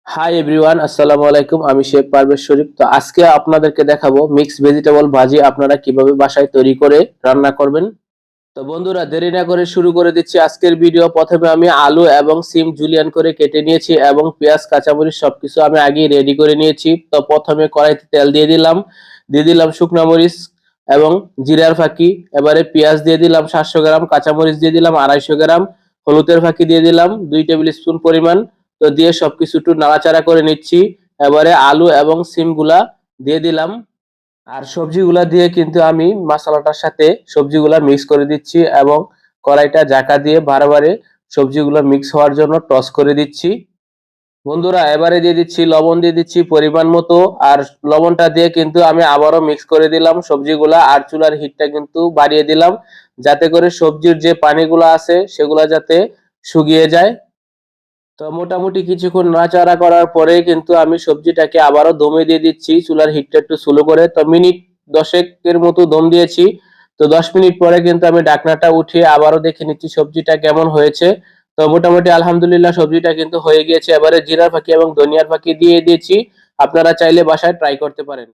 Hi everyone, আসসালামু আলাইকুম। আমি শেখ পারভেজ শরীফ। তো আজকে আপনাদেরকে দেখাবো মিক্স ভেজিটেবল ভাজি আপনারা কিভাবে বাসায় তৈরি করে রান্না করবেন। তো বন্ধুরা, দেরি না করে শুরু করে দিচ্ছি আজকের ভিডিও। প্রথমে আমি আলু এবং সিম জুলিয়ান করে কেটে নিয়েছি এবং পেঁয়াজ কাঁচামরিচ সবকিছু আমি আগেই রেডি করে নিয়েছি। তো প্রথমে কড়াইতে তেল দিয়ে দিলাম শুকনো মরিচ এবং জিরার ফাঁকি। এবারে পেঁয়াজ দিয়ে দিলাম 700 গ্রাম, কাঁচামরিচ দিয়ে দিলাম 250 গ্রাম, হলুদের ফাঁকি দিয়ে দিলাম 2 টেবিল স্পুন পরিমাণ। তো দিয়ে সবকিছু একটু নাড়াচাড়া করে নিচ্ছি। এবারে আলু এবং সিমগুলা দিয়ে দিলাম। আর সবজিগুলা দিয়ে কিন্তু আমি মশলাটার সাথে সবজিগুলা মিক্স করে দিচ্ছি এবং কড়াইটা ঢাকা দিয়ে বারবারে সবজিগুলো মিক্স হওয়ার জন্য টস করে দিচ্ছি। বন্ধুরা, এবারে দিয়ে দিচ্ছি লবণ, দিয়ে দিচ্ছি পরিমাণ মতো। আর লবণটা দিয়ে কিন্তু আমি আবারও মিক্স করে দিলাম সবজিগুলা। আর চুলার হিটটা কিন্তু বাড়িয়ে দিলাম যাতে করে সবজির যে পানিগুলো আছে সেগুলা যাতে শুকিয়ে যায়। তো মোটামুটি কিছুক্ষণ নাড়াচাড়া করার পরে কিন্তু আমি সবজিটাকে আবারও দমে দিয়ে দিচ্ছি চুলার হিটটা একটু স্লো করে। তো মিনিট 10 এর মতো দম দিয়েছি। তো 10 মিনিট পরে কিন্তু আমি ঢাকনাটা উঠিয়ে আবারও দেখে নিচ্ছি সবজিটা কেমন হয়েছে। তো মোটামুটি আলহামদুলিল্লাহ সবজিটা কিন্তু হয়ে গিয়েছে। এবারে জিরার ফাঁকি এবং ধনিয়ার ফাঁকি দিয়ে দিয়েছি। আপনারা চাইলে বাসায় ট্রাই করতে পারেন।